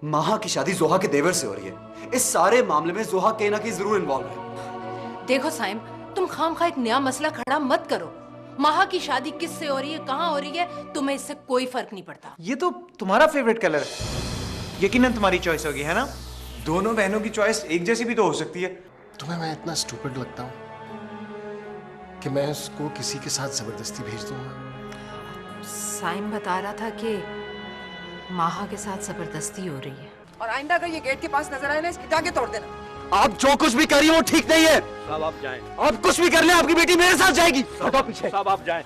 माहा की शादी जोहा के देवर से हो रही है। इस सारे मामले में जोहा कहीं ना कहीं जरूर इन्वॉल्व है। देखो साइम, तुम खामखा एक नया मसला खड़ा मत करो। माहा की शादी किससे हो रही है, कहाँ हो रही है, तुम्हें इससे कोई फर्क नहीं पड़ता। ये तो तुम्हारा फेवरेट कलर है, यकीनन तुम्हारी चॉइस होगी, है ना? दोनों बहनों की चॉइस एक जैसी भी तो हो सकती है। तुम्हें मैं इतना स्टूपिड लगता हूँ कि मैं उसको किसी के साथ जबरदस्ती भेज दूंगा? साइम बता रहा था कि माहा के साथ जबरदस्ती हो रही है। और आइंदा अगर ये गेट के पास नजर आए ना, इसकी टांगे तोड़ देना। आप जो कुछ भी कर रही हो ठीक नहीं है। साहब आप जाएं। आप कुछ भी कर ले, आपकी बेटी मेरे साथ जाएगी। हटो पीछे। साहब आप जाएं।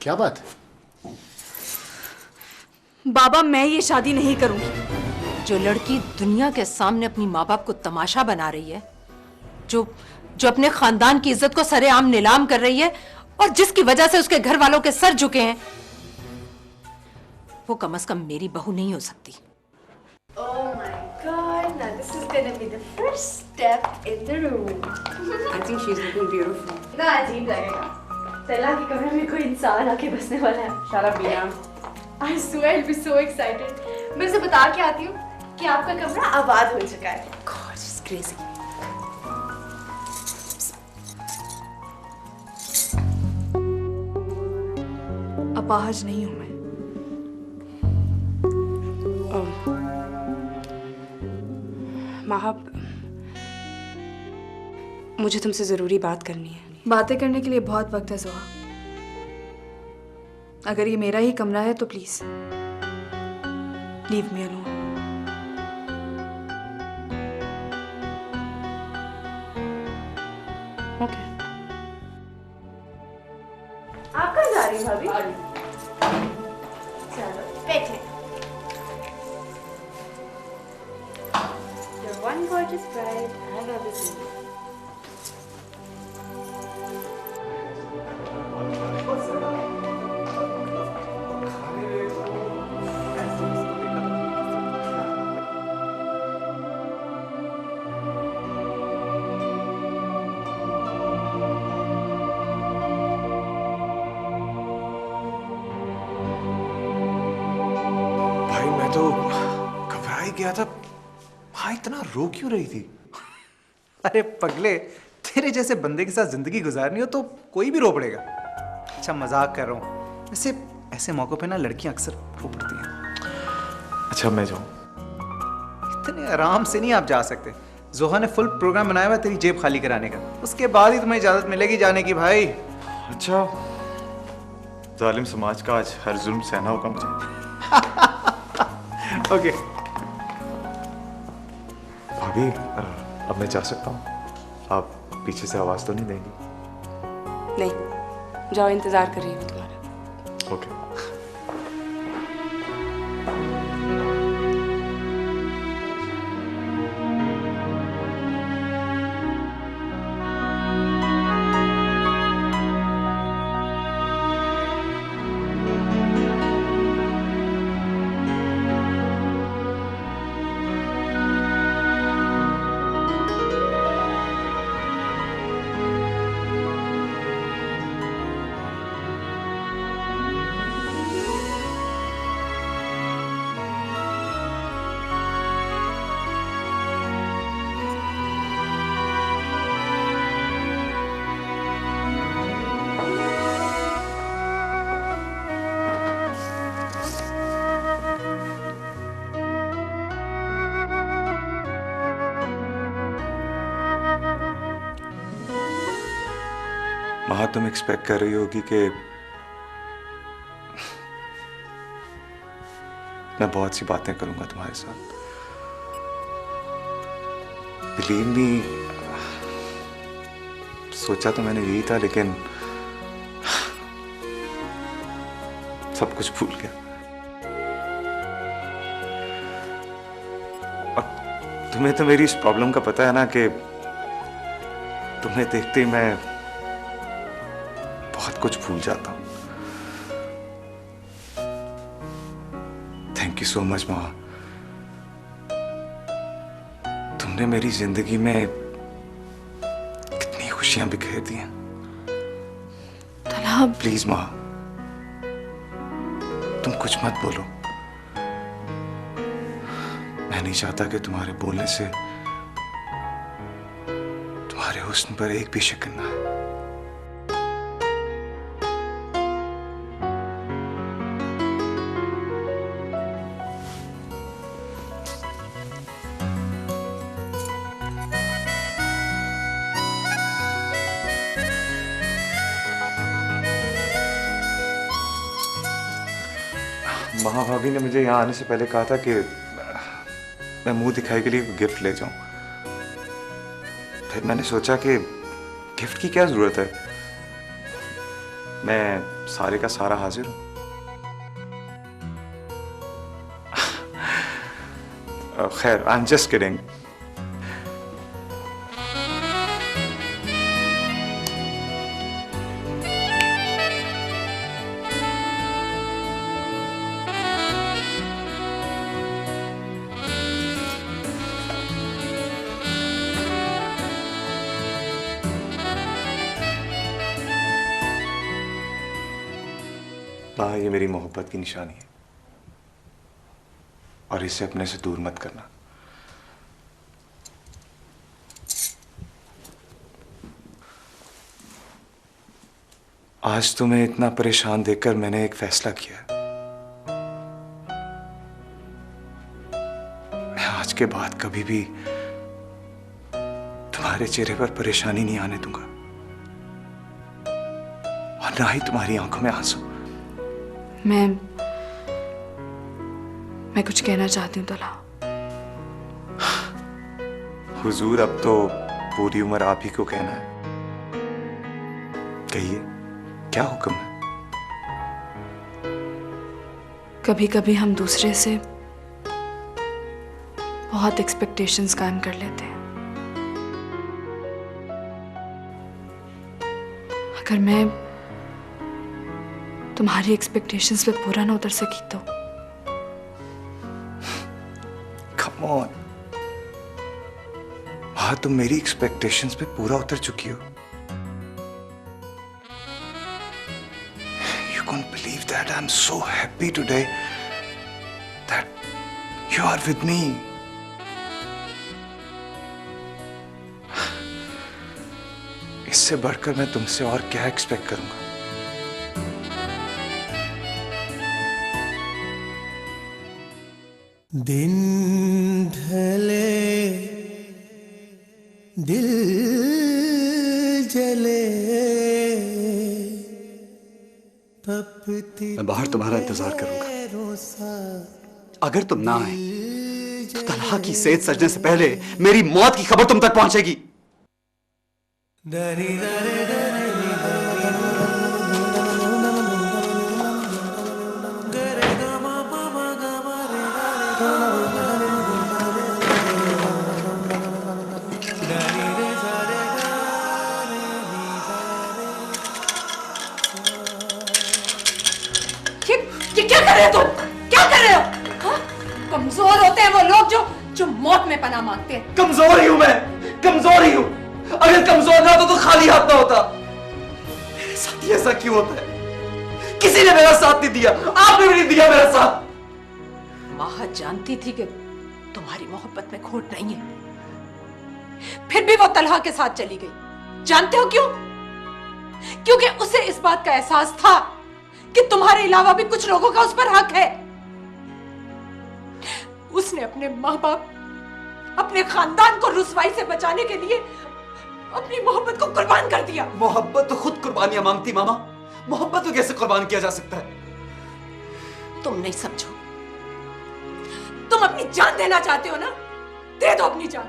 क्या बात? बाबा, मैं ये शादी नहीं करूंगी। जो लड़की दुनिया के सामने अपनी माँ बाप को तमाशा बना रही है, जो अपने खानदान की इज्जत को सरेआम नीलाम कर रही है और जिसकी वजह से उसके घर वालों के सर झुके हैं, वो कम से कम मेरी बहू नहीं हो सकती। Oh my God! Now this is gonna be the first step in the room. I think she's looking beautiful. ना अजीब लगेगा। तला के कमरे में कोई इंसान आके बसने वाला है। Shut up, Bina. I swear I'll be so excited. मैं उसे बता के आती हूँ कि आपका कमरा आबाद हो चुका है। God, she's crazy. अपाहज नहीं हूँ मैं। माहा, मुझे तुमसे जरूरी बात करनी है। बातें करने के लिए बहुत वक्त है जोहा। अगर ये मेरा ही कमरा है तो please leave me alone. Okay. आप कहाँ जा रही हैं भाभी? चलो बैठे। You're one gorgeous bride I've ever seen. भाई मैं तो घबरा ही गया था। हाँ, इतना रो क्यों रही थी? अरे पगले, तेरे जैसे बंदे के साथ जिंदगी गुजारनी हो तो कोई भी रो पड़ेगा। अच्छा, मजाक कर रहा हूँ। वैसे ऐसे मौकों पे ना लड़कियां अक्सर रो पड़ती हैं। अच्छा मैं जाऊँ? इतने आराम से नहीं आप जा सकते। जोहा ने फुल प्रोग्राम बनाया हुआ है तेरी जेब खाली कराने का। उसके बाद ही तुम्हें इजाजत मिलेगी जाने की भाई। अच्छा, जालिम समाज का आज हर जुल्म सहना होगा मुझे। ओके भाभी, अब मैं जा सकता हूँ? आप पीछे से आवाज तो नहीं देंगी? नहीं, जाओ, इंतजार कर रही हूँ तुम्हारा। ओके। महा, तुम एक्सपेक्ट कर रही होगी कि मैं बहुत सी बातें करूंगा तुम्हारे साथ। बिलीव मी, सोचा तो मैंने यही था, लेकिन सब कुछ भूल गया। और तुम्हें तो मेरी इस प्रॉब्लम का पता है ना कि तुम्हें देखते ही मैं बहुत कुछ भूल जाता हूं। थैंक यू सो मच माँ। तुमने मेरी जिंदगी में कितनी खुशियां बिखेर दी हैं। तला, प्लीज माँ, तुम कुछ मत बोलो। मैंने नहीं चाहता कि तुम्हारे बोलने से तुम्हारे हुस्न पर एक भी शक न आए। महा भाभी ने मुझे यहाँ आने से पहले कहा था कि मैं मुंह दिखाई के लिए गिफ्ट ले जाऊं। फिर मैंने सोचा कि गिफ्ट की क्या जरूरत है, मैं सारे का सारा हाजिर हूं। खैर, आई एम जस्ट किडिंग। माँ, ये मेरी मोहब्बत की निशानी है और इसे अपने से दूर मत करना। आज तुम्हें इतना परेशान देखकर मैंने एक फैसला किया। मैं आज के बाद कभी भी तुम्हारे चेहरे पर परेशानी नहीं आने दूंगा और ना ही तुम्हारी आंखों में आंसू। मैं कुछ कहना चाहती हूँ तला। हुजूर, अब तो पूरी उम्र आप ही को कहना है। कहिए, क्या हुक्म है? कभी कभी हम दूसरे से बहुत एक्सपेक्टेशंस कायम कर लेते हैं। अगर मैं तुम्हारी एक्सपेक्टेशंस पे पूरा ना उतर सकी तो कम ऑन, हाँ, तुम मेरी एक्सपेक्टेशंस पे पूरा उतर चुकी हो। You can't believe that I'm so happy today that you are with me. इससे बढ़कर मैं तुमसे और क्या एक्सपेक्ट करूंगा? दिन ढले दिल जले, मैं बाहर तुम्हारा इंतजार करूंगा। अगर तुम ना आए तो तलहा की सेहत सजने से पहले मेरी मौत की खबर तुम तक पहुंचेगी। ये क्या कर रहे हो तुम? क्या कर रहे हो? हाँ? कमजोर होते हैं वो लोग जो मौत में पनाह मांगते हैं। कमजोर ही हूं मैं, कमजोर ही हूं। अगर कमजोर ना होता तो खाली हाथ ना होता। मेरे साथ ही ऐसा क्यों होता है? किसी ने मेरा साथ नहीं दिया, आपने भी नहीं दिया मेरा साथ। माह जानती थी कि तुम्हारी मोहब्बत में खोट नहीं है, फिर भी वो तलहा के साथ चली गई। जानते हो क्यों? क्योंकि उसे इस बात का एहसास था कि तुम्हारे अलावा भी कुछ लोगों का उस पर हक है। उसने अपने माँ बाप, अपने खानदान को रुसवाई से बचाने के लिए अपनी मोहब्बत को कुर्बान कर दिया। मोहब्बत तो खुद कुर्बानियां मांगती मामा। मोहब्बत को कैसे कुर्बान किया जा सकता है? तुम नहीं समझो। तुम अपनी जान देना चाहते हो ना? दे दो अपनी जान।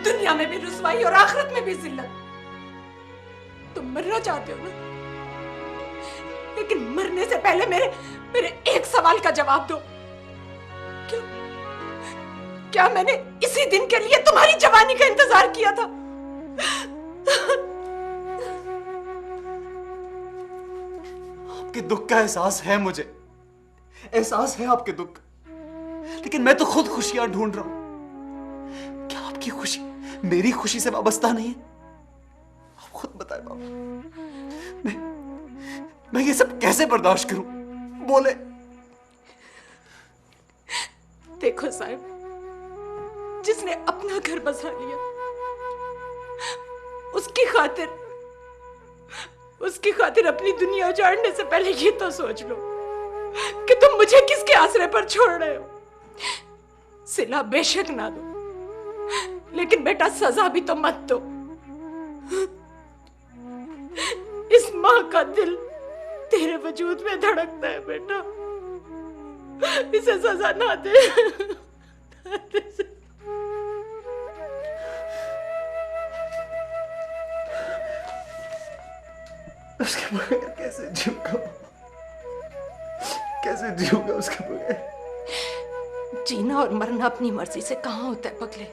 दुनिया में भी रुसवाई और आखिरत में भी जिल्लत। तुम मरना चाहते हो ना? लेकिन मरने से पहले मेरे एक सवाल का जवाब दो। क्या मैंने इसी दिन के लिए तुम्हारी जवानी का इंतजार किया था? आपके दुख का एहसास है मुझे, एहसास है आपके दुख, लेकिन मैं तो खुद खुशियां ढूंढ रहा हूं। क्या आपकी खुशी मेरी खुशी से वाबस्ता नहीं है? आप खुद बताएं बाबा, मैं ये सब कैसे बर्दाश्त करूं? बोले। देखो साहब, जिसने अपना घर बसा लिया, उसकी खातिर अपनी दुनिया उजाड़ने से पहले ये तो सोच लो कि तुम मुझे किसके आसरे पर छोड़ रहे हो। सिला बेशक ना दो, लेकिन बेटा सजा भी तो मत दो। इस माँ का दिल तेरे वजूद में धड़कता है बेटा, इसे सजा ना दे। उसके बगैर कैसे जीऊंगा, कैसे जीऊंगा उसके बगैर। जीना और मरना अपनी मर्जी से कहां होता है पगले।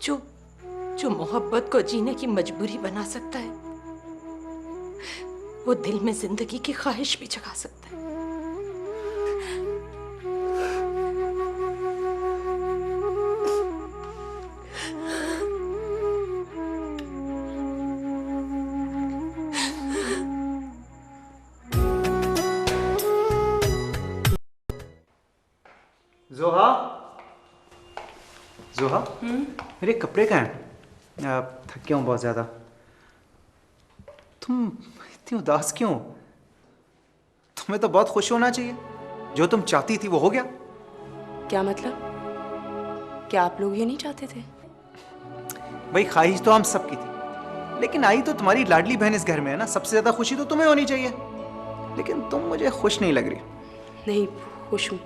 जो मोहब्बत को जीने की मजबूरी बना सकता है, वो दिल में जिंदगी की ख्वाहिश भी जगा सकता है। जोहा, जोहा, मेरे कपड़े कहाँ हैं? थक गया हूँ बहुत ज़्यादा। तुम इतनी उदास क्यों? तुम्हें तो बहुत खुश होना चाहिए। जो तुम चाहती थी वो हो गया। क्या मतलब? क्या आप लोग ये नहीं चाहते थे? भाई ख्वाहिश तो हम सबकी थी, लेकिन आई तो तुम्हारी लाडली बहन इस घर में है ना। सबसे ज़्यादा खुशी तो तुम्हें होनी चाहिए, लेकिन तुम मुझे खुश नहीं लग रही। नहीं, खुश हूँ।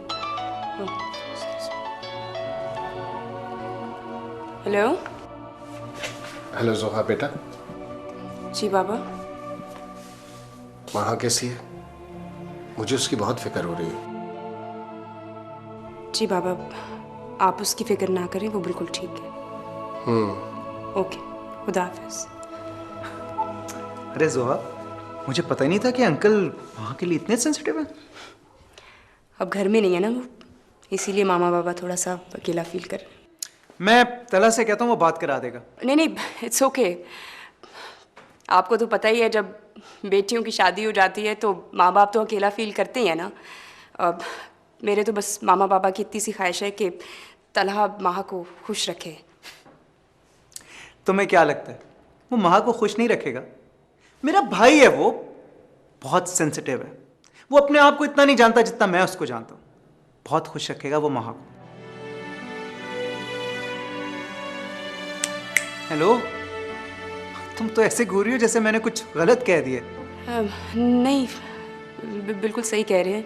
हेलो। हेलो जोहा बेटा। जी बाबा। वहाँ कैसी है? मुझे उसकी बहुत फिक्र हो रही है। जी बाबा, आप उसकी फिक्र ना करें, वो बिल्कुल ठीक है। ओके, खुदा हाफिज। अरे जोहा, मुझे पता ही नहीं था कि अंकल वहाँ के लिए इतने सेंसिटिव हैं। अब घर में नहीं है ना वो, इसीलिए मामा बाबा थोड़ा सा अकेला फील कर रहे हैं। मैं तला से कहता हूँ वो बात करा देगा। नहीं, इट्स ओके। आपको तो पता ही है, जब बेटियों की शादी हो जाती है तो माँ बाप तो अकेला फील करते ही है ना। अब मेरे तो बस मामा बाबा की इतनी सी ख्वाहिश है कि तलहा माँ को खुश रखे। तुम्हें क्या लगता है वो माँ को खुश नहीं रखेगा? मेरा भाई है, वो बहुत सेंसिटिव है। वो अपने आप को इतना नहीं जानता जितना मैं उसको जानता हूँ। बहुत खुश रखेगा वो माँ को। हेलो, तुम तो ऐसे घूर रही हो जैसे मैंने कुछ गलत कह दिया। नहीं, बिल्कुल सही कह रहे हैं।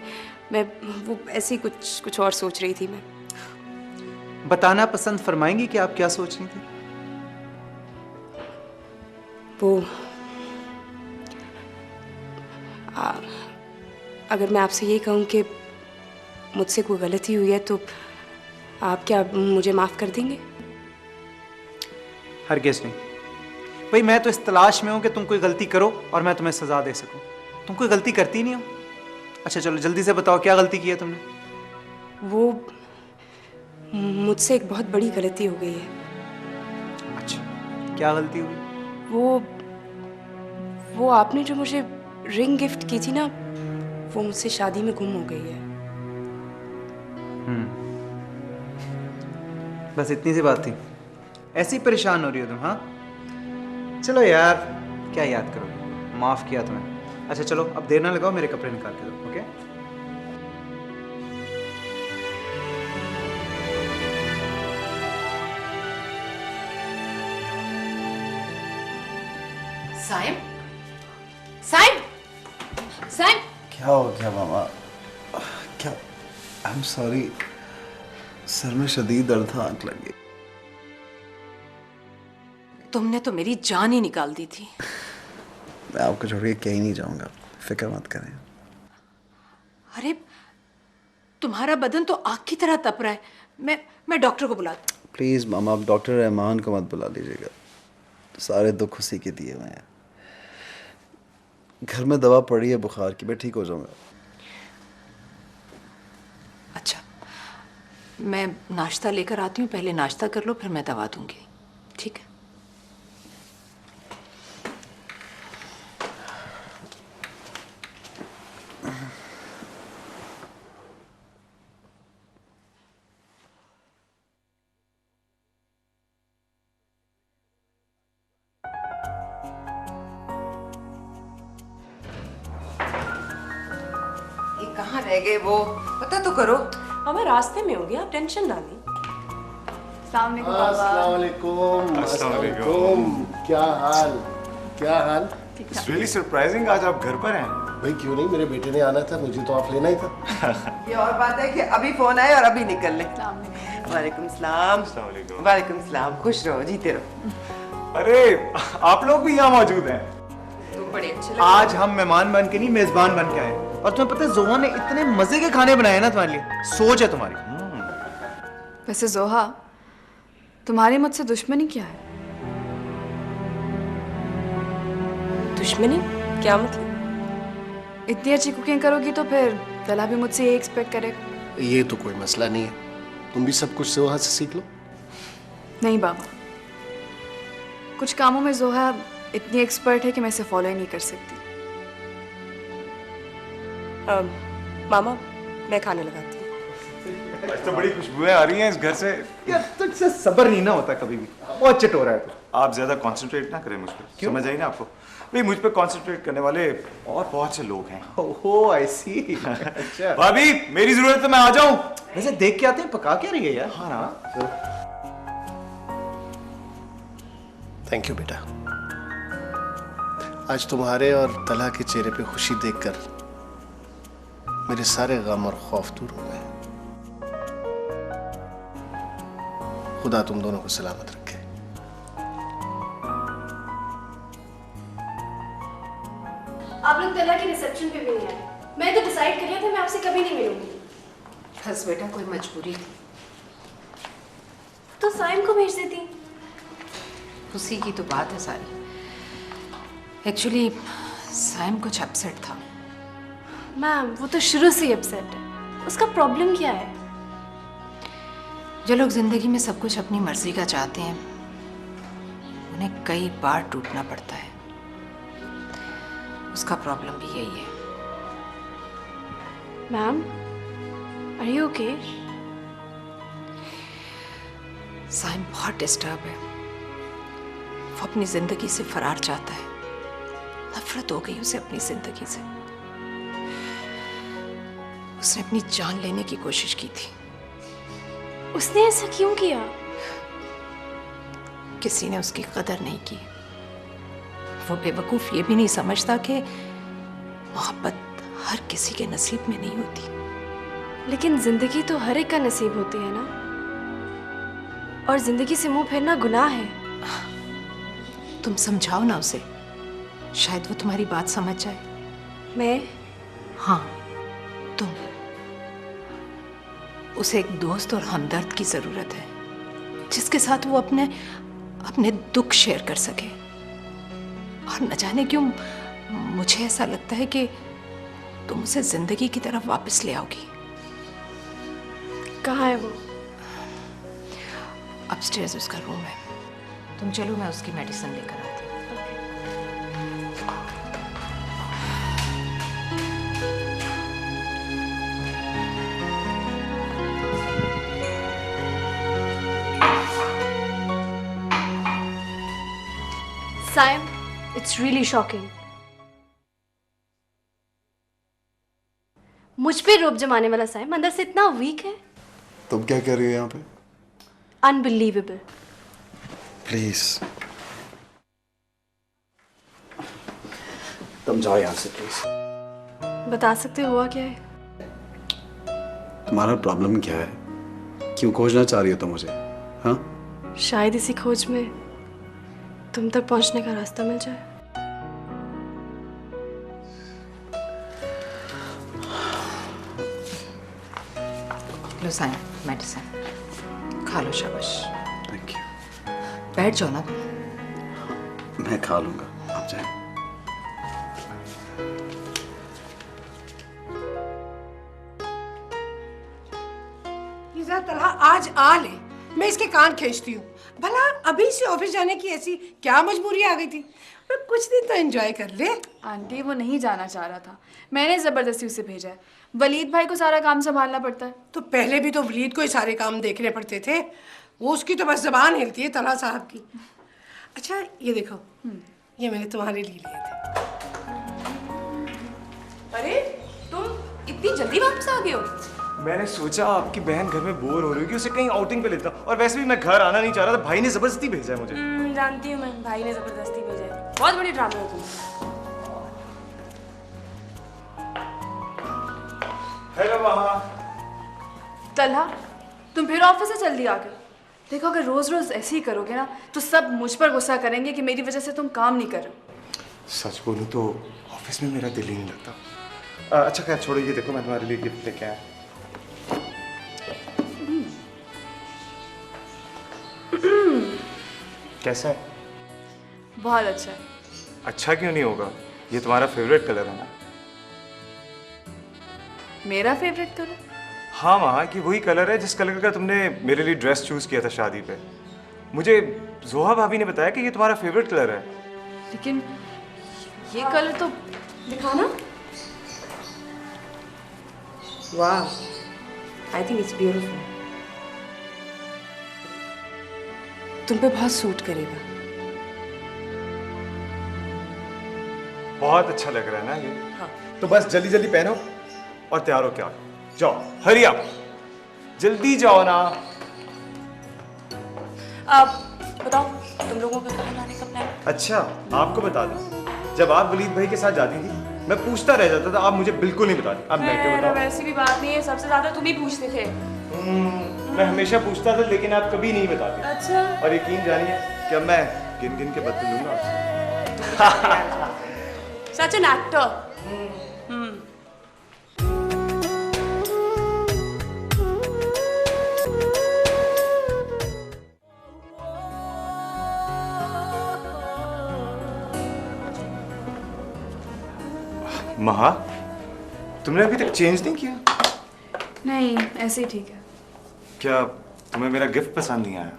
मैं वो ऐसे ही कुछ और सोच रही थी। मैं बताना पसंद फरमाएंगी कि आप क्या सोच रही थी? वो अगर मैं आपसे ये कहूँ कि मुझसे कोई गलती हुई है तो आप क्या मुझे माफ़ कर देंगे? हरगिज़ नहीं भाई, मैं तो इस तलाश में हूं कि तुम कोई गलती करो और मैं तुम्हें सजा दे सकूं। तुम कोई गलती करती नहीं हो। अच्छा चलो जल्दी से बताओ, क्या गलती की है तुमने? वो मुझसे एक बहुत बड़ी गलती हो गई है। अच्छा, क्या गलती हुई? वो आपने जो मुझे रिंग गिफ्ट की थी ना, वो मुझसे शादी में गुम हो गई है। बस इतनी सी बात थी? ऐसी परेशान हो रही हो तुम? हाँ चलो यार, क्या याद करोगे, माफ किया तुम्हें। अच्छा चलो अब देर ना लगाओ, मेरे कपड़े निकाल के दो। ओके साइम, साइम, साइम। क्या हो गया मामा? क्या? आई एम सॉरी, सर में शदीद दर्द था, आंख लग गई। तुमने तो मेरी जान ही निकाल दी थी। मैं आपको छोड़ के कहीं नहीं जाऊंगा, फिक्र मत करें। अरे तुम्हारा बदन तो आग की तरह तप रहा है। मैं डॉक्टर को बुलाती हूँ। प्लीज मामा, आप डॉक्टर रहमान को मत बुला लीजिएगा, सारे दुख उसी के दिए हुए हैं। घर में दवा पड़ी है बुखार की, मैं ठीक हो जाऊंगा। अच्छा, मैं नाश्ता लेकर आती हूँ, पहले नाश्ता कर लो, फिर मैं दवा दूंगी, ठीक है? ये कहाँ रह गए वो? पता तो करो। हमें रास्ते में होंगे, आप टेंशन ना लें। अस्सलाम वालेकुम। क्या हाल? क्या हाल? It's really surprising आज आप घर पर हैं। भाई क्यों नहीं, मेरे बेटे ने आना था, मुझे तो आप लेना ही था। ये और बात है कि अभी फोन आए और अभी निकल ले। वालेकुम सलाम। वालेकुम सलाम। खुश रहो, जीते रहो। अरे आप लोग भी यहाँ मौजूद हैं। तुम बड़े अच्छे लगे। आज हम मेहमान बन के नहीं मेजबान बन के आए, और तुम्हें पता है जोहा ने इतने मजे के खाने बनाए ना तुम्हारे लिए, सोच है तुम्हारी। वैसे जोहा, तुम्हारी मुझसे दुश्मनी क्या है? दुश्मनी? क्या मतलब? इतनी अच्छी कुकिंग करोगी तो फिर तला भी मुझसे ये एक्सपेक्ट करेगा। ये तो कोई मसला नहीं है, तुम भी सब कुछ जोहा से सीख लो। नहीं बाबा, कुछ कामों में जोहा इतनी एक्सपर्ट है कि मैं इसे फॉलो ही नहीं कर सकती। मामा, मैं खाने लगाती हूँ। आज तो बड़ी खुशबुएं आ रही हैं इस घर से। यार तुझसे सब्र नहीं ना होता कभी भी, बहुत चिट हो रहा है तू। आप ज्यादा कंसंट्रेट ना करें मुझ पर, समझ आई ना आपको? भाई मुझ पे कंसंट्रेट करने वाले और बहुत से लोग हैं। ओह आई सी। अच्छा भाभी मेरी जरूरत है, मैं आ जाऊं? वैसे देख के आते हैं, पका क्या रही है यार? हाँ ना। थैंक यू बेटा। आज तुम्हारे और तला के चेहरे पे खुशी देखकर मेरे सारे गम और खौफ दूर हो गए। खुदा तुम दोनों को सलामत रखे। आप लोग तला के रिसेप्शन पे भी नहीं आए। मैं तो डिसाइड कर लिया था मैं आपसे कभी नहीं मिलूंगी। बस बेटा, कोई मजबूरी थी। तो साइम को भेज देती। उसी की तो बात है सारी। एक्चुअली साइम कुछ अपसेट था। मैम, वो तो शुरू से ही अपसेट है। उसका प्रॉब्लम क्या है? जो लोग जिंदगी में सब कुछ अपनी मर्जी का चाहते हैं, उन्हें कई बार टूटना पड़ता है। उसका प्रॉब्लम भी यही है। Ma'am, are you okay? Saim बहुत डिस्टर्ब है। वो अपनी जिंदगी से फरार चाहता है। नफरत हो गई उसे अपनी जिंदगी से। उसने अपनी जान लेने की कोशिश की थी। उसने ऐसा क्यों किया? किसी ने उसकी कदर नहीं की। वो बेवकूफ ये भी नहीं समझता कि मोहब्बत हर किसी के नसीब में नहीं होती। लेकिन जिंदगी तो हर एक का नसीब होती है ना, और जिंदगी से मुंह फेरना गुनाह है। तुम समझाओ ना उसे, शायद वो तुम्हारी बात समझ जाए। मैं? हाँ तुम। उसे एक दोस्त और हमदर्द की जरूरत है, जिसके साथ वो अपने दुख शेयर कर सके। और न जाने क्यों मुझे ऐसा लगता है कि तुम उसे जिंदगी की तरफ वापस ले आओगी। कहाँ है वो? अपस्टेयर्स उसका रूम है। तुम चलो, मैं उसकी मेडिसिन लेकर आती हूँ। Saim, it's really shocking. मुझ पे रोब जमाने वाला साइम अंदर से इतना वीक है। तुम क्या कर रही हो यहाँ पे? अनबिलीवेबल। प्लीज तुम जाओ यहाँ से प्लीज। बता सकते हो हुआ क्या है? तुम्हारा प्रॉब्लम क्या है? क्यों खोजना चाह रही हो तुम मुझे? हाँ, शायद इसी खोज में तुम तक पहुंचने का रास्ता मिल जाए। लो साइन, मेडिसिन खा लो। शाबाश, थैंक यू। बैठ जाओ ना। मैं खा लूंगा, आप जाए। तलहा आज आ ले, मैं इसके कान खींचती हूँ। भला अभी से ऑफिस जाने की ऐसी क्या मजबूरी आ गई थी? कुछ दिन तो एंजॉय कर ले। आंटी, वो नहीं जाना चाह रहा था, मैंने जबरदस्ती उसे भेजा है। वलीद भाई को सारा काम संभालना पड़ता है। तो पहले भी तो वलीद को ही सारे काम देखने पड़ते थे। वो उसकी तो बस जबान हिलती है तलहा साहब की। अच्छा ये देखो, ये मैंने तुम्हारे लिए लिए थे। अरे तुम इतनी जल्दी वापस आ गए हो? मैंने सोचा आपकी बहन घर में बोर हो रही होगी, उसे कहीं आउटिंग पे लेता, और वैसे भी मैं घर आना नहीं चाह रहा था, भाई ने जबरदस्ती भेजा है मुझे। जानती हूँ मैं, भाई ने जबरदस्ती भेजा है। बहुत बड़ी ड्रामा हो तुम। हेलो वहाँ। तलहा, तुम फिर ऑफिस से जल्दी आ गए। देखो अगर रोज रोज ऐसे ही करोगे ना तो सब मुझ पर गुस्सा करेंगे कि मेरी वजह से तुम काम नहीं कर रहे हो। सच बोलूं तो ऑफिस में मेरा दिल ही नहीं लगता। अच्छा खैर छोड़ो, ये देखो मैं तुम्हारे लिए गिफ्ट लेके आया। कैसा है? बहुत अच्छा है। अच्छा क्यों नहीं होगा, ये तुम्हारा फेवरेट कलर है ना? मेरा फेवरेट कलर? हाँ वहाँ की वही कलर है जिस कलर का तुमने मेरे लिए ड्रेस चूज किया था शादी पे। मुझे जोहा भाभी ने बताया कि ये तुम्हारा फेवरेट कलर है। लेकिन ये कलर तो दिखाना। वाह, आई थिंक इट्स ब्यूटीफुल। तुम पे बहुत सूट करेगा। बहुत अच्छा लग रहा है ना ये? हाँ। तो बस जल्दी जल्दी पहनो और तैयार हो क्या, जाओ हरी आप, जल्दी जाओ ना। अब बताओ तुम लोगों का कहाँ जाने का प्लान? अच्छा आपको बता दूं, जब आप वलीद भाई के साथ जाती थी मैं पूछता रह जाता था, आप मुझे बिल्कुल नहीं बताती। अब मैं क्या बताऊं? वैसी भी बात नहीं है, सबसे ज्यादा तुम ही पूछते थे। मैं हमेशा पूछता था लेकिन आप कभी नहीं बताती। अच्छा। और यकीन जानिए कि अब मैं गिन गिन के बदल लूंगा आपसे। Such an actor. महा, तुमने अभी तक चेंज नहीं किया? नहीं, ऐसे ही ठीक है। क्या तुम्हें मेरा गिफ्ट पसंद नहीं आया?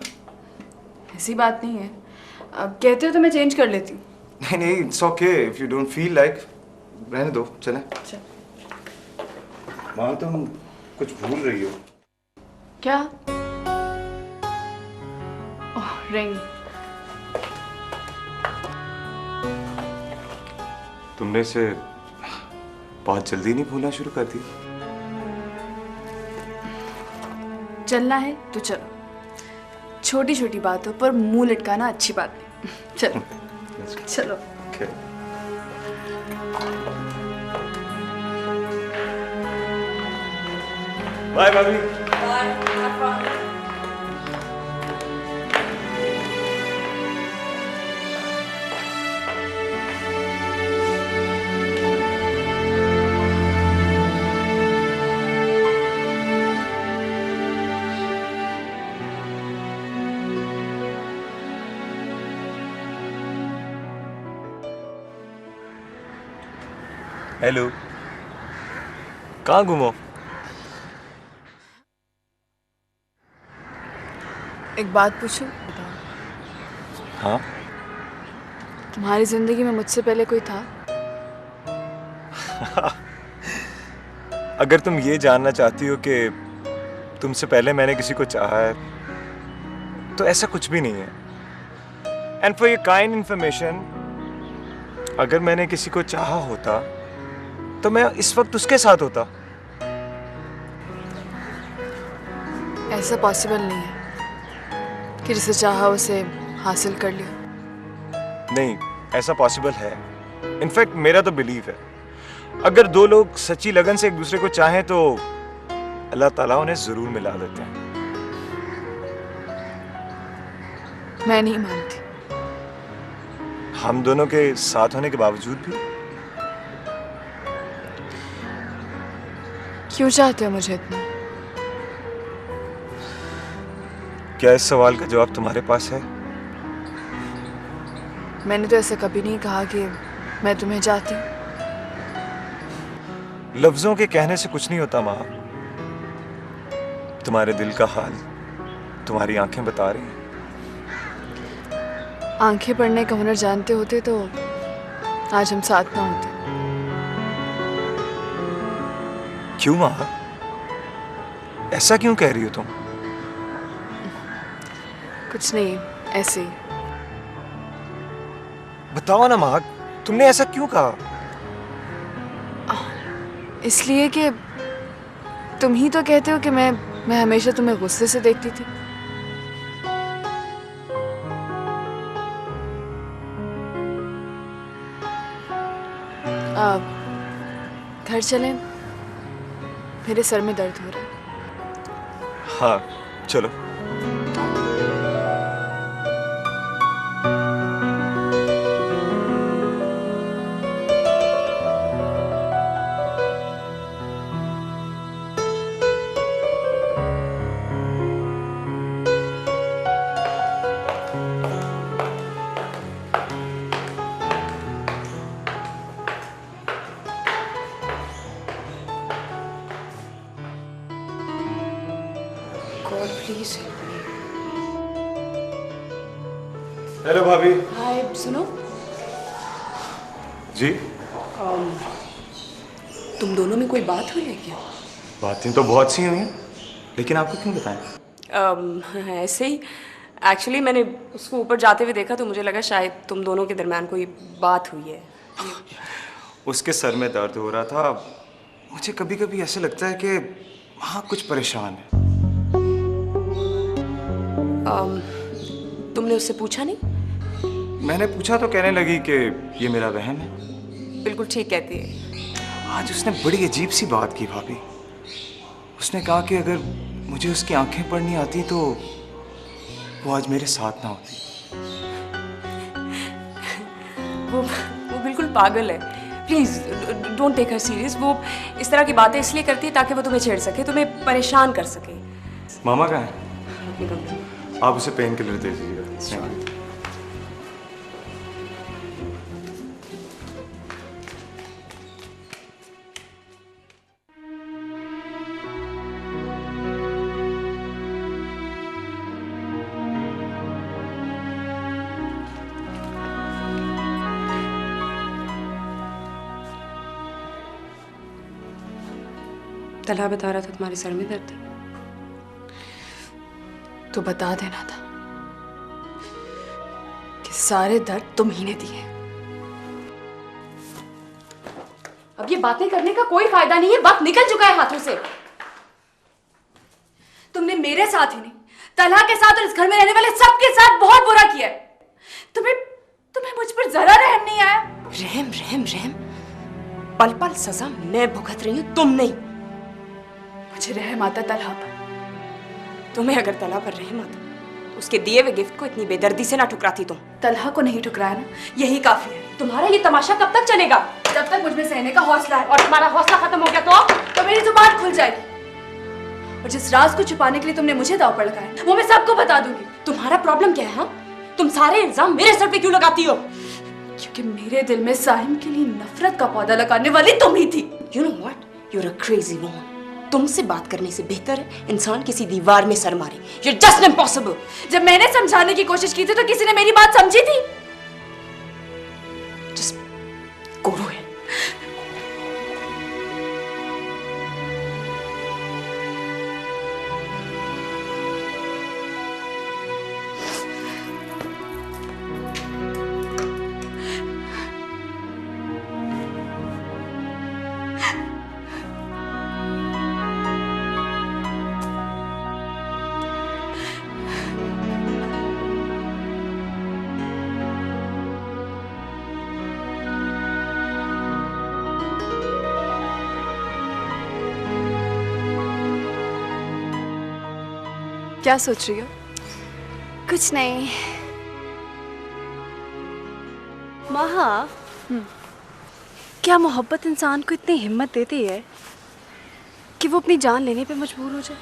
ऐसी बात नहीं है, अब कहते हो तो मैं चेंज कर लेती हूँ। नहीं नहीं, it's okay, if you don't feel like, रहने दो, चले। माँ तुम कुछ भूल रही हो। क्या? ओह, रिंग। तुमने इसे बहुत जल्दी नहीं भूलना शुरू कर दिया? चलना है तो चलो, छोटी छोटी बातों पर मुंह लटकाना अच्छी बात नहीं। चलो चलो। Okay. बाय भाभी। हेलो, कहाँ घूमो? एक बात पूछूं? हाँ? तुम्हारी जिंदगी में मुझसे पहले कोई था? अगर तुम ये जानना चाहती हो कि तुमसे पहले मैंने किसी को चाहा है, तो ऐसा कुछ भी नहीं है। And for your kind information, अगर मैंने किसी को चाहा होता तो मैं इस वक्त उसके साथ होता। ऐसा पॉसिबल नहीं है कि जिसे चाहा उसे हासिल कर लिया। नहीं, ऐसा पॉसिबल है। इनफैक्ट मेरा तो बिलीव है, अगर दो लोग सच्ची लगन से एक दूसरे को चाहें तो अल्लाह ताला उन्हें जरूर मिला देते हैं। मैं नहीं मानती। हम दोनों के साथ होने के बावजूद भी? क्यों चाहते हो मुझे इतना? क्या इस सवाल का जवाब तुम्हारे पास है? मैंने तो ऐसा कभी नहीं कहा कि मैं तुम्हें चाहती हूँ। लफ्जों के कहने से कुछ नहीं होता माँ। तुम्हारे दिल का हाल तुम्हारी आंखें बता रही हैं। आंखें पढ़ने का हुनर जानते होते तो आज हम साथ ना होते। क्यों माँ, ऐसा क्यों कह रही हो तुम? कुछ नहीं, ऐसे ही। बताओ ना माँ, तुमने ऐसा क्यों कहा? इसलिए कि तुम ही तो कहते हो कि मैं हमेशा तुम्हें गुस्से से देखती थी। घर चलें, मेरे सर में दर्द हो रहा है। हाँ चलो। God, please help me. Hello भाभी। हाय, सुनो। जी। तुम दोनों में कोई बात हुई है क्या? बातें तो बहुत सी हुई हैं, लेकिन आपको क्यों बताएं? ऐसे ही। एक्चुअली मैंने उसको ऊपर जाते हुए देखा तो मुझे लगा शायद तुम दोनों के दरम्यान कोई बात हुई है। उसके सर में दर्द हो रहा था। मुझे कभी कभी ऐसे लगता है कि वहाँ कुछ परेशान है। तुमने उससे पूछा नहीं? मैंने पूछा तो कहने लगी कि ये मेरा वहम है। बिल्कुल ठीक कहती है। आज उसने बड़ी अजीब सी बात की भाभी। उसने कहा कि अगर मुझे उसकी आंखें पढ़नी आती तो वो आज मेरे साथ ना होती। वो बिल्कुल पागल है। Please don't take her serious. वो इस तरह की बातें इसलिए करती है ताकि वो तुम्हें छेड़ सके, तुम्हें परेशान कर सके। मामा कहाँ है? आप उसे पेन किलर दे दीजिएगा। तलहा बता रहा था तुम्हारे सर में दर्द है। तो बता देना था कि सारे दर्द तुम ही ने दिए। अब ये बातें करने का कोई फायदा नहीं है, वक्त निकल चुका है हाथों से। तुमने मेरे साथ ही नहीं, तलहा के साथ और इस घर में रहने वाले सबके साथ बहुत बुरा किया है। तुम्हें मुझ पर जरा रहम नहीं आया। रहम रहम रहम? पल पल सजा मैं भुगत रही हूं, तुम नहीं। मुझे रहम आता तलहा पर। तुम्हें अगर तलहा पर रहम आता तो उसके दिए हुए गिफ्ट को इतनी बेदर्दी से ना ठुकराती तुम। तलहा को नहीं ठुकराया ना, यही काफी है। तुम्हारा ये तमाशा कब तक चलेगा? जब तक मुझ में सहने का हौसला है। और तुम्हारा हौसला खत्म हो गया तो मेरी जुबान खुल जाएगी। और जिस राज को छुपाने के लिए तुमने मुझे दांव पर लगाया वो मैं सबको बता दूंगी। तुम्हारा प्रॉब्लम क्या है? हाँ, तुम सारे इल्जाम मेरे सर पे क्यों लगाती हो? क्योंकि मेरे दिल में साहिम के लिए नफरत का पौधा लगाने वाली तुम ही थी। You know what? You're a crazy woman. तुमसे बात करने से बेहतर है इंसान किसी दीवार में सर मारे। You're just impossible. जब मैंने समझाने की कोशिश की थी तो किसी ने मेरी बात समझी थी? Just go to hell. क्या सोच रही हो? कुछ नहीं। महा, क्या मोहब्बत इंसान को इतनी हिम्मत देती है कि वो अपनी जान लेने पे मजबूर हो जाए?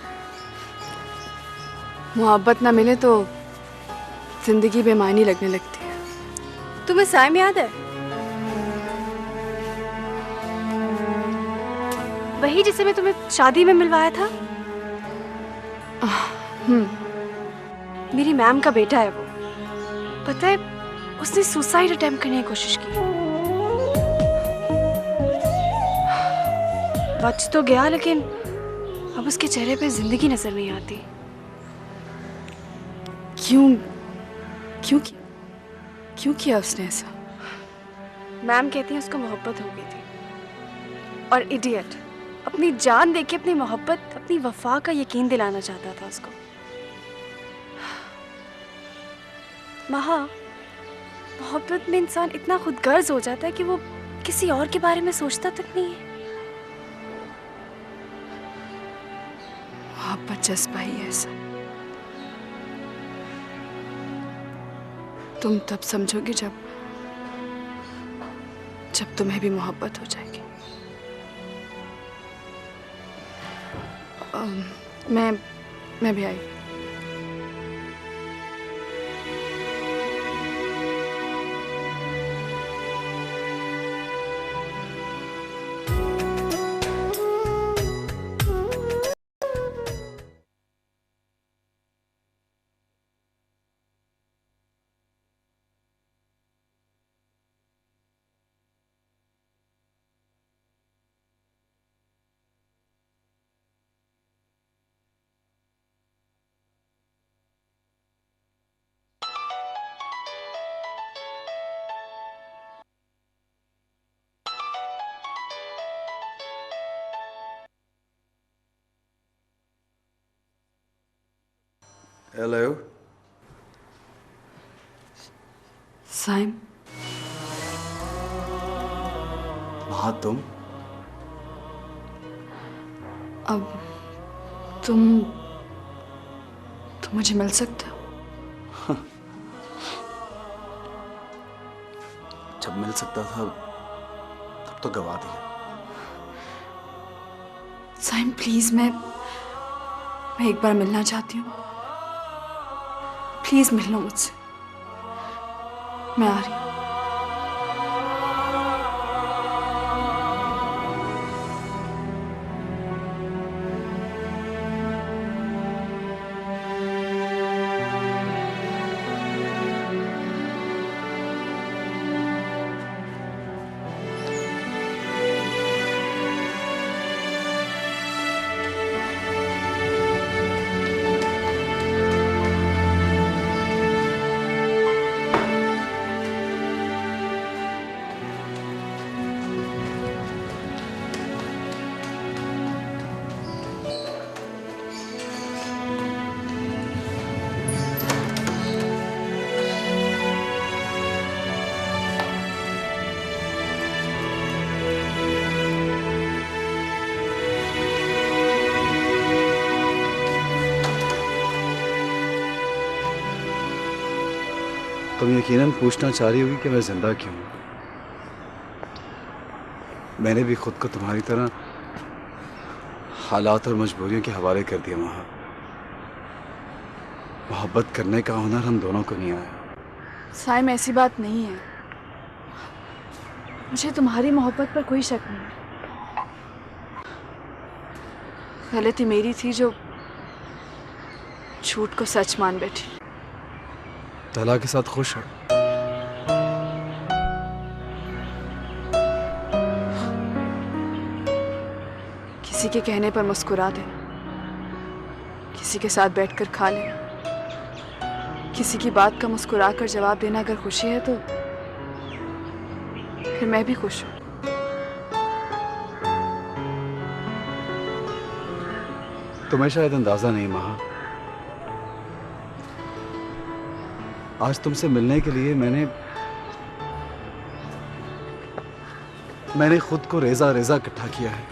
मोहब्बत ना मिले तो जिंदगी बेमानी लगने लगती है। तुम्हें साइम याद है? वही जिसे मैं तुम्हें शादी में मिलवाया था। मेरी मैम का बेटा है वो। पता है उसने सुसाइड अटेम्प्ट करने की कोशिश की। बच तो गया लेकिन अब उसके चेहरे पे जिंदगी नजर नहीं आती। क्यों किया उसने ऐसा? मैम कहती है उसको मोहब्बत हो गई थी और इडियट अपनी जान देके अपनी मोहब्बत, अपनी वफा का यकीन दिलाना चाहता था उसको। महा, मोहब्बत में इंसान इतना खुदगर्ज हो जाता है कि वो किसी और के बारे में सोचता तक नहीं है। मोहब्बत जज्बा ही ऐसा, तुम तब समझोगे जब तुम्हें भी मोहब्बत हो जाएगी। मैं भी आई। हेलो साइम। हाँ तुम? अब तुम मुझे मिल सकते हो? जब मिल सकता था तब तो गवा दिया। साइम प्लीज, मैं एक बार मिलना चाहती हूँ। प्लीज मिल लो मुझसे, मैं आ रही हूँ। तुम यकीनन पूछना चाह रही होगी कि मैं जिंदा क्यों हूं। मैंने भी खुद को तुम्हारी तरह हालात और मजबूरियों के हवाले कर दिया वहां। मोहब्बत करने का हुनर हम दोनों को नहीं आया। साइम ऐसी बात नहीं है, मुझे तुम्हारी मोहब्बत पर कोई शक नहीं है। गलती मेरी थी जो झूठ को सच मान बैठी। तला के साथ खुश हो? किसी के कहने पर मुस्कुरा देना, किसी के साथ बैठकर खा लेना, किसी की बात का मुस्कुरा कर जवाब देना अगर खुशी है तो फिर मैं भी खुश हूं। तुम्हें शायद अंदाजा नहीं महा, आज तुमसे मिलने के लिए मैंने खुद को रेजा रेजा इकट्ठा किया है।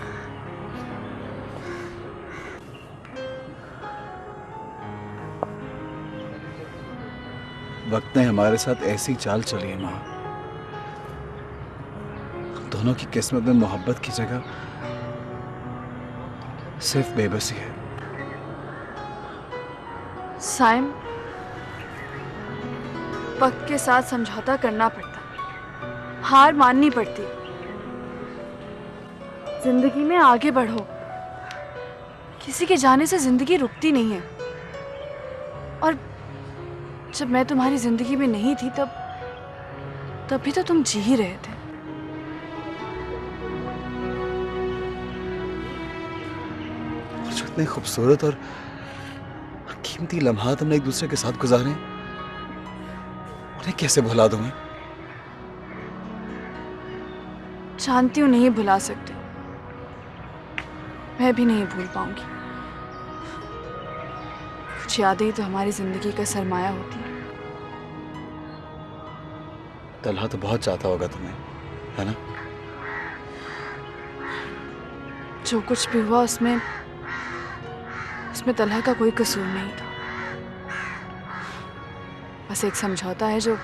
वक्त ने हमारे साथ ऐसी चाल चली है मां, दोनों की किस्मत में मोहब्बत की जगह सिर्फ बेबसी है। साइम, वक्त के साथ समझौता करना पड़ता, हार माननी पड़ती। जिंदगी में आगे बढ़ो, किसी के जाने से जिंदगी रुकती नहीं है। और जब मैं तुम्हारी जिंदगी में नहीं थी तब भी तो तुम जी ही रहे थे। और जो इतने खूबसूरत और कीमती लम्हात हमने एक दूसरे के साथ गुजारे, उन्हें कैसे भुला दूं मैं? जानती हूँ नहीं भुला सकते, मैं भी नहीं भूल पाऊंगी। कुछ यादें ही तो हमारी जिंदगी का सरमाया होती है। तलहा तो बहुत चाहता होगा तुम्हें, है ना? जो कुछ भी हुआ उसमें तलहा का कोई कसूर नहीं था। बस एक समझौता है जो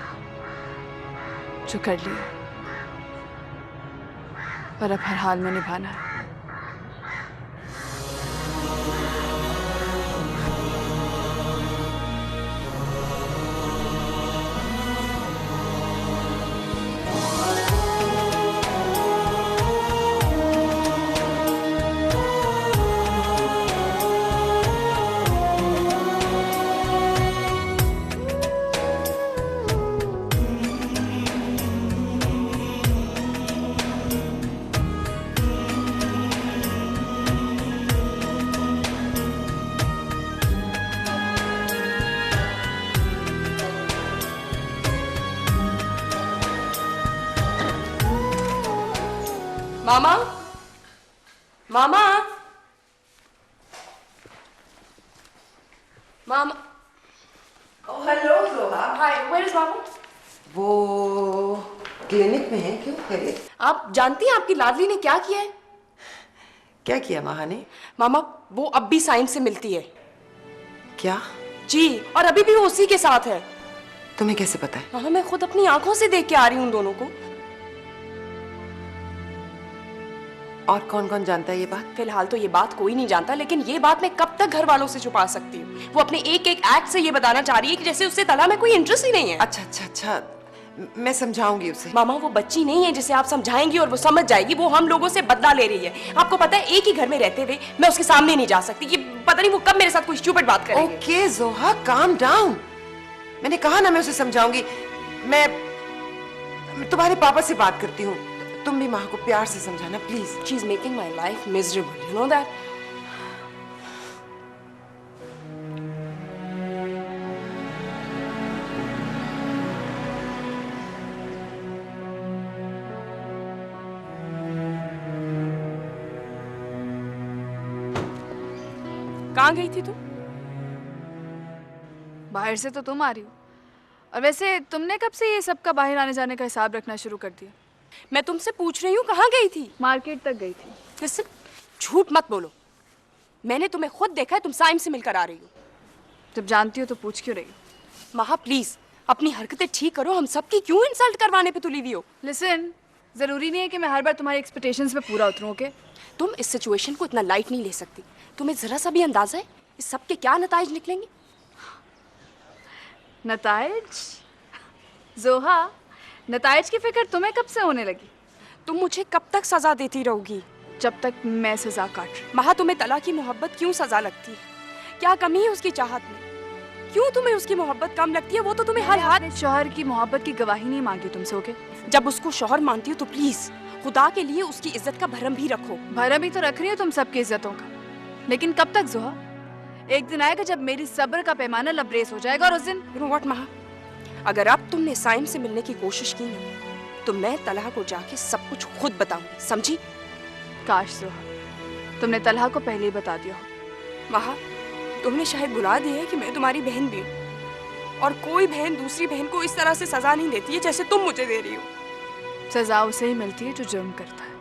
कर लिया, पर अब हर हाल में निभाना है। मामा, मामा, मामा। हेलो जोहा। हाय, वेयर इज मामा? वो क्लिनिक में है, क्यों खैरियत? आप जानती हैं आपकी लाडली ने क्या किया है? क्या किया माहा ने? मामा, वो अब भी साइम से मिलती है। क्या? जी, और अभी भी वो उसी के साथ है। तुम्हें कैसे पता है? मामा, मैं खुद अपनी आंखों से देख के आ रही हूँ उन दोनों को। और कौन कौन जानता है ये बात? फिलहाल तो ये बात कोई नहीं जानता, लेकिन ये बात मैं कब तक घर वालों से छुपा सकती हूँ? वो अपने एक एक एक्ट से ये बताना चाह रही है कि जैसे उससे तलहा में कोई इंटरेस्ट ही नहीं है। अच्छा, मैं समझाऊंगी उसे। मामा, वो बच्ची नहीं है जिसे आप समझाएंगी और वो समझ जाएगी। वो हम लोगों से बदला ले रही है। आपको पता है, एक ही घर में रहते हुए मैं उसके सामने नहीं जा सकती। कि पता नहीं वो कब मेरे साथ कोई स्टूपिड बात करेगी। ओके जोहा, काम डाउन। मैंने कहा ना मैं उसे समझाऊंगी। मैं तुम्हारे पापा से बात करती हूँ। तुम भी माँ को प्यार से समझाना please. She is making my life miserable, you know that. कहाँ गई थी तुम? बाहर से तो तुम आ रही हो, और वैसे तुमने कब से ये सबका बाहर आने जाने का हिसाब रखना शुरू कर दिया? मैं तुमसे पूछ रही हूँ, कहाँ गई थी? मार्केट तक गई थी। लिसन, झूठ मत बोलो। मैंने तुम्हें खुद देखा है, तुम साइम से मिलकर आ रही हो। जब जानती हो तो पूछ क्यों रही हो? महा प्लीज अपनी हरकतें ठीक करो। हम सबकी क्यों इंसल्ट करवाने पे तुली हुई हो? लिसन, जरूरी नहीं है कि मैं हर बार तुम्हारी एक्सपेक्टेशंस पे पूरा उतरूं, ओके? तुम इस सिचुएशन को इतना लाइट नहीं ले सकती। तुम्हें जरा सा भी अंदाजा है इस सब के क्या नताइज निकलेंगे? नताइज? जोहा, नताइज की फिक्र तुम्हें कब से होने लगी? तुम मुझे कब तक सजा देती रहोगी? जब तक मैं सजा काट रही। महा, तुम्हें तला की मोहब्बत क्यों सजा लगती है? क्या कमी है उसकी चाहत में? क्यों तुम्हें उसकी मोहब्बत कम लगती है? वो तो तुम्हें हर हाथ। शौहर की मोहब्बत की गवाही नहीं मांगी तुमसे, ओके? जब उसको शौहर मानती हो तो प्लीज खुदा के लिए उसकी इज्जत का भरम भी रखो। भरम ही तो रख रही हो तुम सबकी इज्जतों का, लेकिन कब तक जोहा? एक दिन आएगा जब मेरी सब्र का पैमाना लबरेज हो जाएगा, और उस दिन यू नो व्हाट महा, अगर अब तुमने साइम से मिलने की कोशिश की ना, तो मैं तलहा को जाके सब कुछ खुद बताऊंगी, समझी? काश जोहा तुमने तलहा को पहले ही बता दिया हो। महा, तुमने शायद भुला दिया है कि मैं तुम्हारी बहन भी हूँ, और कोई बहन दूसरी बहन को इस तरह से सजा नहीं देती है जैसे तुम मुझे दे रही हो। सजा उसे ही मिलती है जो जुर्म करता है।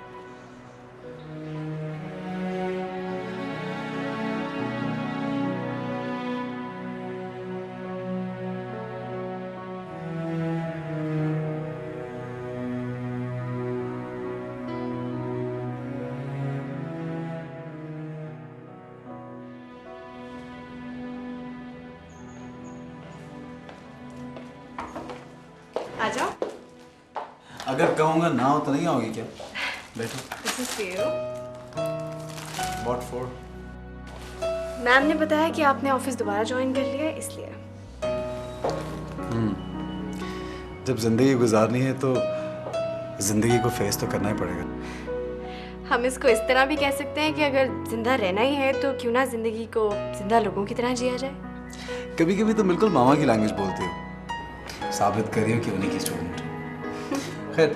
आ जाओ। अगर कहूँगा ना हो तो नहीं आओगी क्या? बैठो। This is for you. What for? Ma'am ने बताया कि आपने ऑफिस दोबारा ज्वाइन कर लिया है, इसलिए। जब जिंदगी गुजारनी है तो जिंदगी को फेस तो करना ही पड़ेगा। हम इसको इस तरह भी कह सकते हैं कि अगर जिंदा रहना ही है तो क्यों ना जिंदगी को जिंदा लोगों की तरह जिया जाए। कभी कभी तो बिल्कुल मामा की लैंग्वेज बोलती हो। साबित करियो कि उन्हीं की स्टूडेंट। खैर,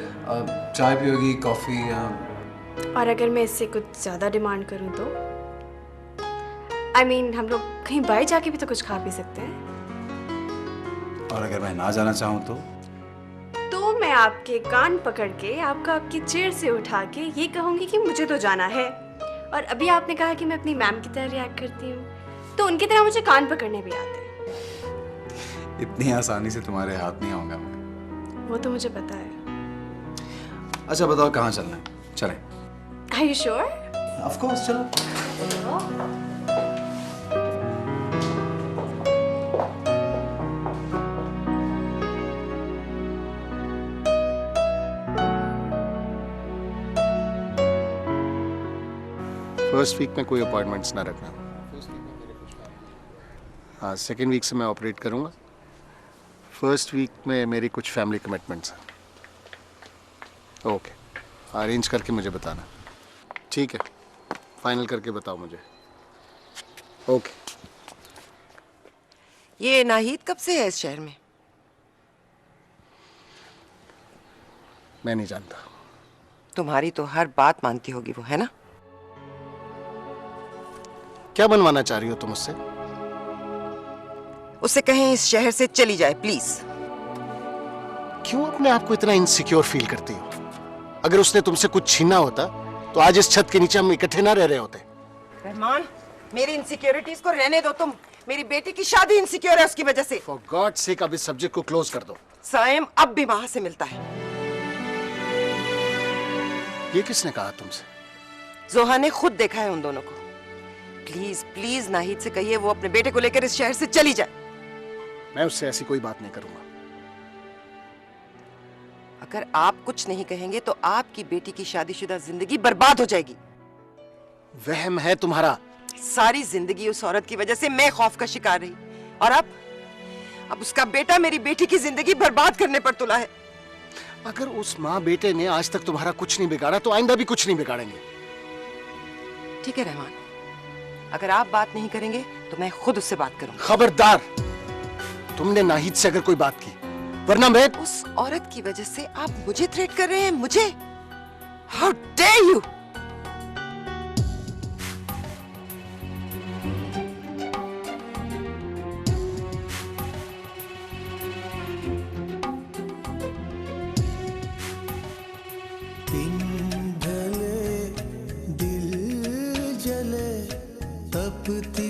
चाय पियोगी, कॉफी या? और अगर मैं इससे कुछ ज्यादा डिमांड करूं तो? I mean, हम लोग कहीं बाहर जाके भी तो कुछ खा पी सकते हैं। और अगर मैं ना जाना चाहूँ तो मैं आपके कान पकड़ के आपका आपकी चेयर से उठा के ये कहूंगी कि मुझे तो जाना है। और अभी आपने कहा कि मैं अपनी मैम की तरह रिएक्ट करती हूँ, तो उनकी तरह मुझे कान पकड़ने भी आते हैं। इतनी आसानी से तुम्हारे हाथ नहीं आऊंगा मैं। वो तो मुझे पता है। अच्छा बताओ कहाँ चलना है? चलें। Are you sure? Of course, चलो। फर्स्ट वीक में कोई अपॉइंटमेंट्स ना रखना। हाँ, सेकेंड वीक से मैं ऑपरेट करूँगा। फर्स्ट वीक में मेरी कुछ फैमिली कमिटमेंट्स हैं। ओके, अरेंज करके मुझे बताना। ठीक है, फाइनल करके बताओ मुझे। ओके। ये नाहिद कब से है इस शहर में? मैं नहीं जानता। तुम्हारी तो हर बात मानती होगी वो, है ना? क्या बनवाना चाह रही हो तुम उससे? उससे कहें इस शहर से चली जाए प्लीज। क्यों अपने आप को इतना इनसिक्योर फील करती हो? अगर उसने तुमसे कुछ छीना होता तो आज इस छत के नीचे हम इकट्ठे ना रह रहे होते। रहमान, मेरी इनसिक्योरिटीज को रहने दो तुम। मेरी बेटी की शादी इनसिक्योर है उसकी वजह से। फॉर गॉड सेक अब इस सब्जेक्ट को क्लोज कर दो। साइम अब भी वहां से मिलता है। ये किसने कहा तुमसे? जोहा ने खुद देखा है उन दोनों को। प्लीज प्लीज नाहिद से कहिए वो अपने बेटे को लेकर इस शहर से चली जाए। मैं उससे ऐसी कोई बात नहीं करूंगा। अगर आप कुछ नहीं कहेंगे तो आपकी बेटी की शादीशुदा जिंदगी बर्बाद हो जाएगी। वहम है तुम्हारा। सारी जिंदगी उस औरत की वजह से मैं खौफ का शिकार रही, और अब उसका बेटा मेरी बेटी की जिंदगी बर्बाद करने पर तुला है। अगर उस माँ बेटे ने आज तक तुम्हारा कुछ नहीं बिगाड़ा तो आइंदा भी कुछ नहीं बिगाड़ेंगे। ठीक है रहमान, अगर आप बात नहीं करेंगे तो मैं खुद उससे बात करूंगा। खबरदार, तुमने नाहिद से अगर कोई बात की, वरना मैं। उस औरत की वजह से आप मुझे थ्रेट कर रहे हैं? मुझे? How dare you! दिन ढले दिल जले तपती